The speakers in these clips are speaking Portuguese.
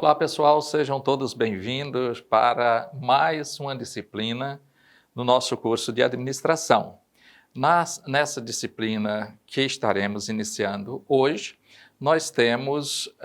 Olá pessoal, sejam todos bem-vindos para mais uma disciplina no nosso curso de administração. Nessa disciplina que estaremos iniciando hoje, nós temos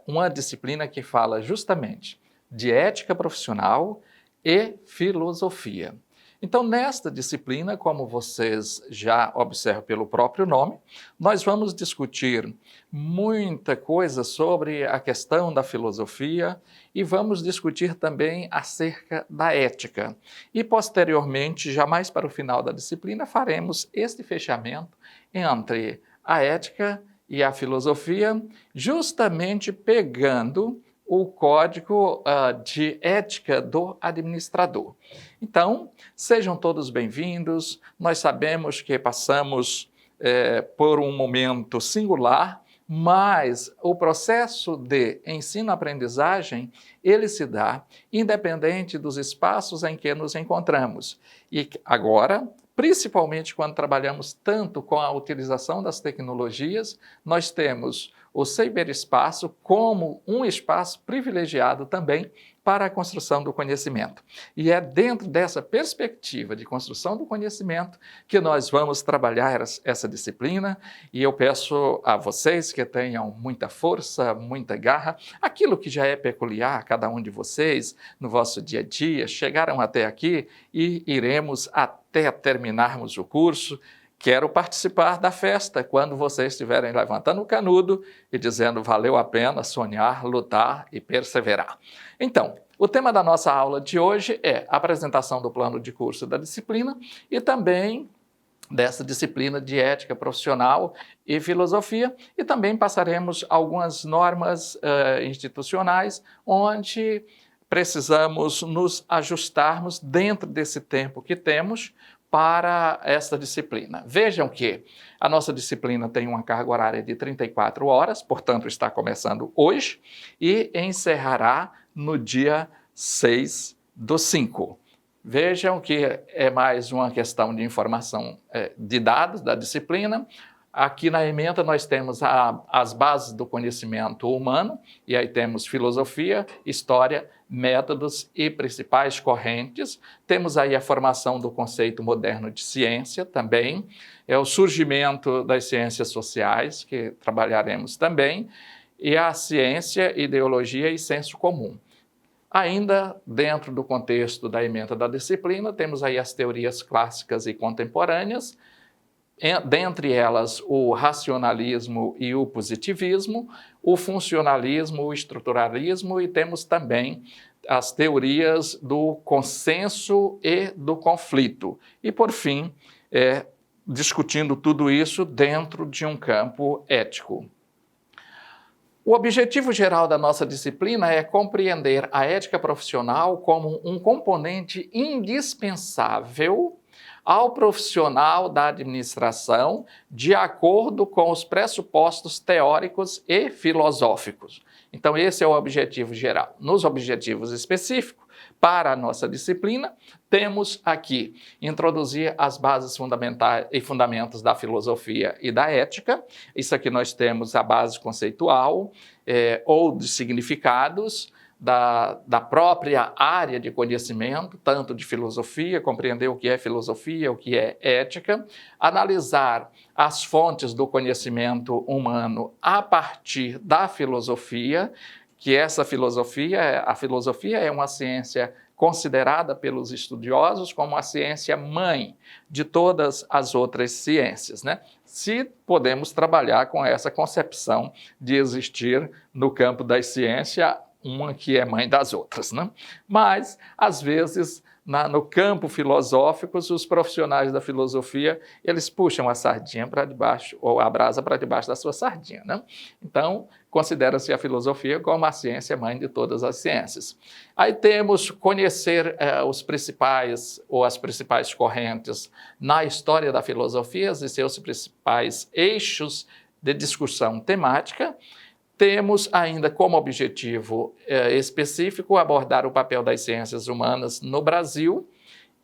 uma disciplina que fala justamente de ética profissional e filosofia. Então, nesta disciplina, como vocês já observam pelo próprio nome, nós vamos discutir muita coisa sobre a questão da filosofia e vamos discutir também acerca da ética. E, posteriormente, já mais para o final da disciplina, faremos este fechamento entre a ética e a filosofia, justamente pegando o código de ética do administrador. Então, sejam todos bem-vindos. Nós sabemos que passamos por um momento singular, mas o processo de ensino-aprendizagem, ele se dá independente dos espaços em que nos encontramos. E agora, principalmente quando trabalhamos tanto com a utilização das tecnologias, nós temos o ciberespaço como um espaço privilegiado também para a construção do conhecimento. E é dentro dessa perspectiva de construção do conhecimento que nós vamos trabalhar essa disciplina, e eu peço a vocês que tenham muita força, muita garra, aquilo que já é peculiar a cada um de vocês no vosso dia a dia, chegaram até aqui e iremos até terminarmos o curso. Quero participar da festa quando vocês estiverem levantando o canudo e dizendo valeu a pena sonhar, lutar e perseverar. Então, o tema da nossa aula de hoje é a apresentação do plano de curso da disciplina e também dessa disciplina de ética profissional e filosofia, e também passaremos algumas normas institucionais onde precisamos nos ajustarmos dentro desse tempo que temos para esta disciplina. Vejam que a nossa disciplina tem uma carga horária de 34 horas, portanto está começando hoje e encerrará no dia 6/5. Vejam que é mais uma questão de informação de dados da disciplina. Aqui na ementa nós temos as bases do conhecimento humano, e aí temos filosofia, história, métodos e principais correntes. Temos aí a formação do conceito moderno de ciência também, o surgimento das ciências sociais, que trabalharemos também, e a ciência, ideologia e senso comum. Ainda dentro do contexto da ementa da disciplina, temos aí as teorias clássicas e contemporâneas, dentre elas o racionalismo e o positivismo, o funcionalismo, o estruturalismo, e temos também as teorias do consenso e do conflito. E, por fim, discutindo tudo isso dentro de um campo ético. O objetivo geral da nossa disciplina é compreender a ética profissional como um componente indispensável ao profissional da administração, de acordo com os pressupostos teóricos e filosóficos. Então, esse é o objetivo geral. Nos objetivos específicos, para a nossa disciplina, temos aqui introduzir as bases fundamentais e fundamentos da filosofia e da ética. Isso aqui nós temos a base conceitual ou de significados, da própria área de conhecimento, tanto de filosofia, compreender o que é filosofia, o que é ética, analisar as fontes do conhecimento humano a partir da filosofia, que essa filosofia, a filosofia é uma ciência considerada pelos estudiosos como a ciência mãe de todas as outras ciências, né? Se podemos trabalhar com essa concepção de existir no campo da ciência uma que é mãe das outras, né? Mas, às vezes, no campo filosófico, os profissionais da filosofia, eles puxam a sardinha para debaixo, ou a brasa para debaixo da sua sardinha, né? Então, considera-se a filosofia como a ciência mãe de todas as ciências. Aí temos conhecer os principais, ou as principais correntes na história da filosofia e seus principais eixos de discussão temática. Temos ainda como objetivo específico abordar o papel das ciências humanas no Brasil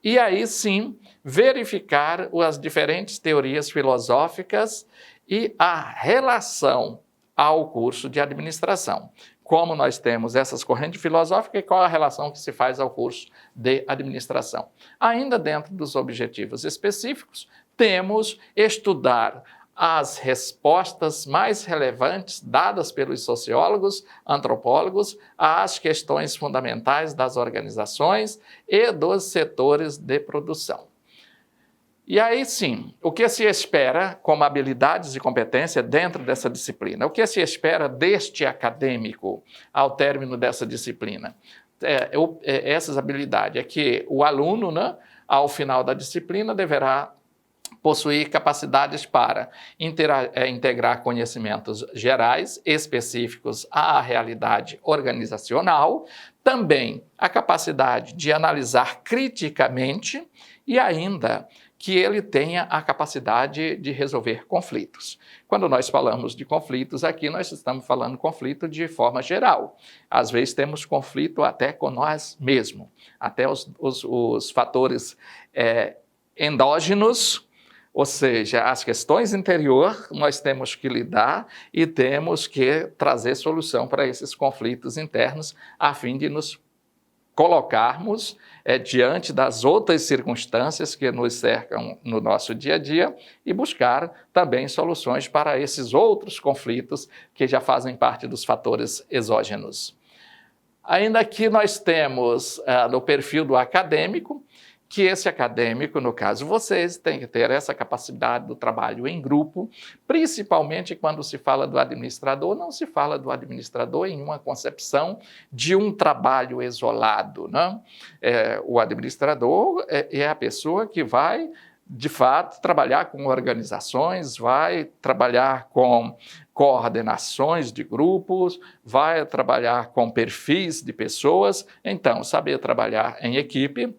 e aí sim verificar as diferentes teorias filosóficas e a relação ao curso de administração. como nós temos essas correntes filosóficas e qual a relação que se faz ao curso de administração. Ainda dentro dos objetivos específicos, temos estudar as respostas mais relevantes dadas pelos sociólogos, antropólogos, às questões fundamentais das organizações e dos setores de produção. E aí sim, o que se espera como habilidades e competência dentro dessa disciplina? O que se espera deste acadêmico ao término dessa disciplina? Essas habilidades é que o aluno, né, ao final da disciplina, deverá possuir capacidades para integrar conhecimentos gerais, específicos à realidade organizacional, também a capacidade de analisar criticamente e ainda que ele tenha a capacidade de resolver conflitos. Quando nós falamos de conflitos aqui, nós estamos falando conflito de forma geral. Às vezes temos conflito até com nós mesmos, até os fatores endógenos, ou seja, as questões interiores nós temos que lidar e temos que trazer solução para esses conflitos internos a fim de nos colocarmos diante das outras circunstâncias que nos cercam no nosso dia a dia e buscar também soluções para esses outros conflitos que já fazem parte dos fatores exógenos. Ainda aqui nós temos no perfil do acadêmico, que esse acadêmico, no caso vocês, tem que ter essa capacidade do trabalho em grupo, principalmente quando se fala do administrador, não se fala do administrador em uma concepção de um trabalho isolado, não? O administrador é a pessoa que vai, de fato, trabalhar com organizações, vai trabalhar com coordenações de grupos, vai trabalhar com perfis de pessoas, então, saber trabalhar em equipe,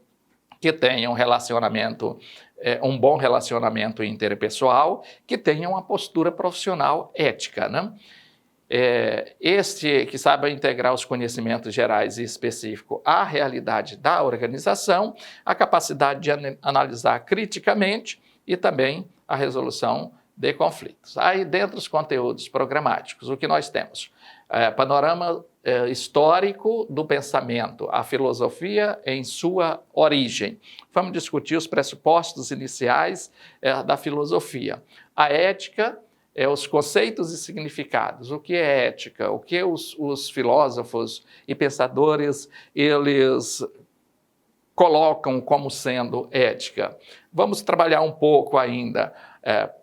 que tenha um bom relacionamento interpessoal, que tenha uma postura profissional ética, né? Este que saiba integrar os conhecimentos gerais e específicos à realidade da organização, a capacidade de analisar criticamente e também a resolução de conflitos. Aí, dentro dos conteúdos programáticos, o que nós temos? Panorama histórico do pensamento, a filosofia em sua origem. Vamos discutir os pressupostos iniciais da filosofia. A ética, os conceitos e significados. O que é ética? O que os filósofos e pensadores eles colocam como sendo ética? Vamos trabalhar um pouco ainda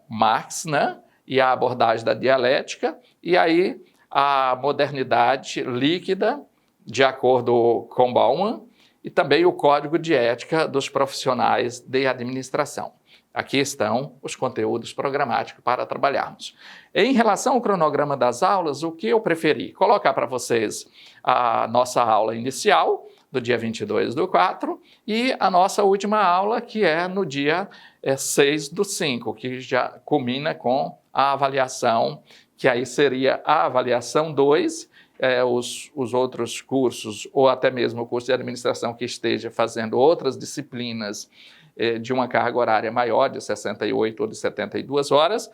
Marx, né? E a abordagem da dialética, e aí a modernidade líquida, de acordo com Bauman, e também o código de ética dos profissionais de administração. Aqui estão os conteúdos programáticos para trabalharmos. Em relação ao cronograma das aulas, o que eu preferi? Colocar para vocês a nossa aula inicial, do dia 22/4, e a nossa última aula, que é no dia 6/5, que já culmina com a avaliação, que aí seria a avaliação 2, os outros cursos, ou até mesmo o curso de administração que esteja fazendo outras disciplinas de uma carga horária maior, de 68 ou de 72 horas,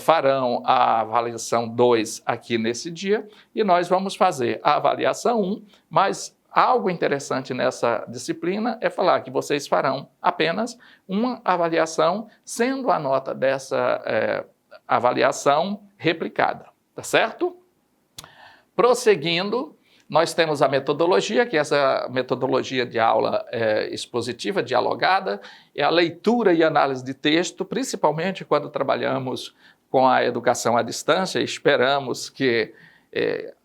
farão a avaliação 2 aqui nesse dia, e nós vamos fazer a avaliação 1, mas algo interessante nessa disciplina é falar que vocês farão apenas uma avaliação, sendo a nota dessa avaliação replicada, tá certo? Prosseguindo, nós temos a metodologia, que é essa metodologia de aula expositiva, dialogada, é a leitura e análise de texto, principalmente quando trabalhamos com a educação à distância, esperamos que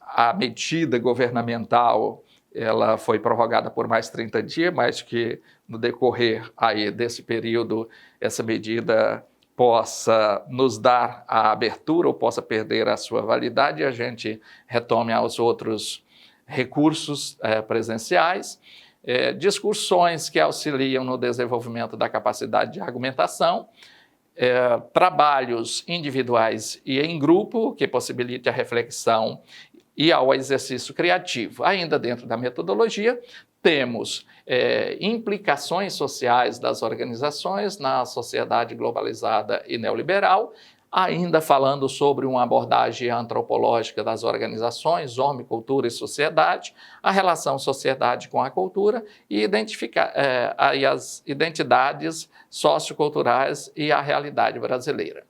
a medida governamental ela foi prorrogada por mais 30 dias, mas que no decorrer aí desse período essa medida possa nos dar a abertura ou possa perder a sua validade e a gente retome aos outros recursos presenciais, discussões que auxiliam no desenvolvimento da capacidade de argumentação, trabalhos individuais e em grupo que possibilite a reflexão e ao exercício criativo. Ainda dentro da metodologia, temos implicações sociais das organizações na sociedade globalizada e neoliberal, ainda falando sobre uma abordagem antropológica das organizações, homem, cultura e sociedade, a relação sociedade com a cultura e identificar aí as identidades socioculturais e a realidade brasileira.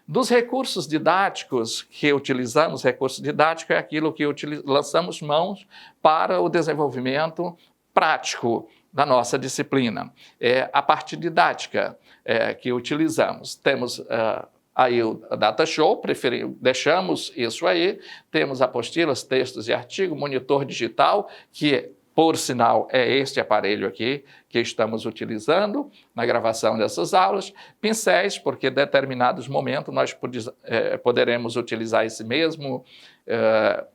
Dos recursos didáticos que utilizamos, recurso didático é aquilo que lançamos mãos para o desenvolvimento prático da nossa disciplina. É a parte didática que utilizamos. Temos aí o Data Show, deixamos isso aí, temos apostilas, textos e artigos, monitor digital, que por sinal, é este aparelho aqui que estamos utilizando na gravação dessas aulas. Pincéis, porque em determinados momentos nós poderemos utilizar esse mesmo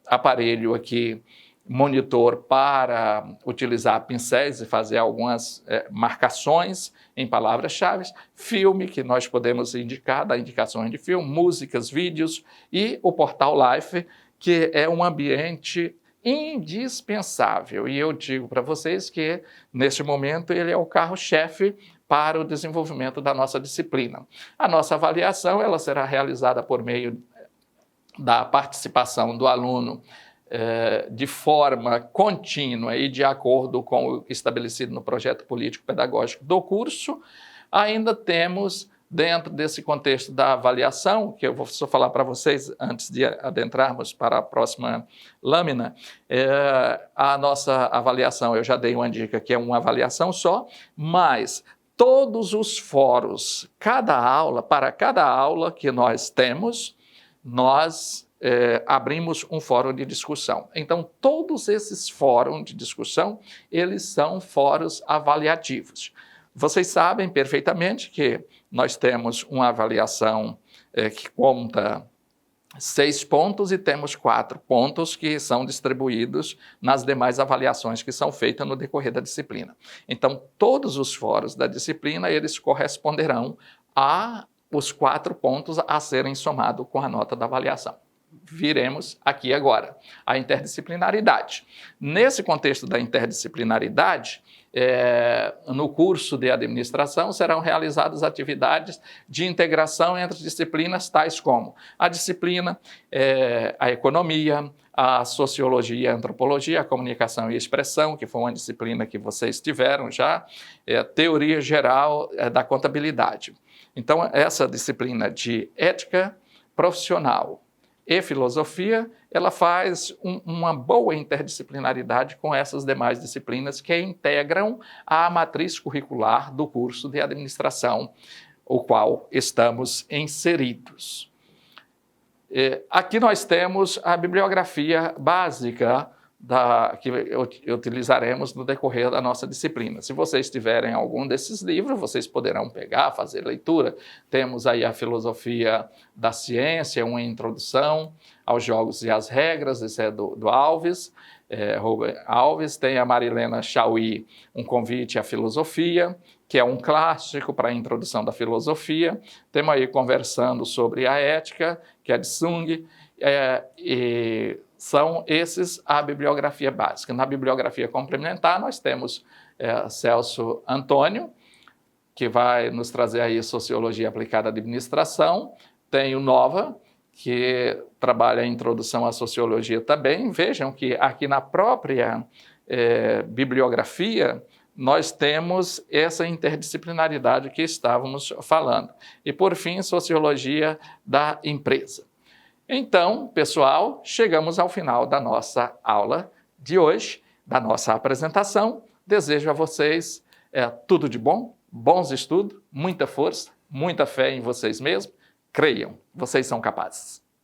aparelho aqui, monitor, para utilizar pincéis e fazer algumas marcações em palavras-chave. Filme, que nós podemos indicar, dar indicações de filme, músicas, vídeos, e o Portal Life, que é um ambiente indispensável. E eu digo para vocês que, neste momento, ele é o carro-chefe para o desenvolvimento da nossa disciplina. A nossa avaliação ela será realizada por meio da participação do aluno de forma contínua e de acordo com o estabelecido no projeto político-pedagógico do curso. Ainda temos, dentro desse contexto da avaliação, que eu vou só falar para vocês antes de adentrarmos para a próxima lâmina, a nossa avaliação, eu já dei uma dica que é uma avaliação só, mas todos os fóruns, para cada aula que nós temos, nós abrimos um fórum de discussão. Então, todos esses fóruns de discussão, eles são fóruns avaliativos. Vocês sabem perfeitamente que nós temos uma avaliação que conta 6 pontos e temos 4 pontos que são distribuídos nas demais avaliações que são feitas no decorrer da disciplina. Então, todos os fóruns da disciplina, eles corresponderão aos 4 pontos a serem somados com a nota da avaliação. Viremos aqui agora a interdisciplinaridade. Nesse contexto da interdisciplinaridade, no curso de administração serão realizadas atividades de integração entre disciplinas tais como a disciplina, a economia, a sociologia, a antropologia, a comunicação e expressão, que foi uma disciplina que vocês tiveram já, teoria geral da contabilidade. Então, essa disciplina de ética profissional e filosofia, ela faz uma boa interdisciplinaridade com essas demais disciplinas que integram a matriz curricular do curso de administração, o qual estamos inseridos. Aqui nós temos a bibliografia básica que utilizaremos no decorrer da nossa disciplina. Se vocês tiverem algum desses livros, vocês poderão pegar, fazer leitura. Temos aí a Filosofia da Ciência, uma introdução aos jogos e às regras, esse é do Alves, Robert Alves. Tem a Marilena Chauí, Um Convite à Filosofia, que é um clássico para a introdução da filosofia. Temos aí Conversando sobre a Ética, que é de Sung, e são esses a bibliografia básica. Na bibliografia complementar, nós temos Celso Antônio, que vai nos trazer aí Sociologia Aplicada à Administração. Tem o Nova, que trabalha a introdução à sociologia também. Vejam que aqui na própria bibliografia, nós temos essa interdisciplinaridade que estávamos falando. E, por fim, Sociologia da Empresa. Então, pessoal, chegamos ao final da nossa aula de hoje, da nossa apresentação. Desejo a vocês tudo de bom, bons estudos, muita força, muita fé em vocês mesmos. Creiam, vocês são capazes.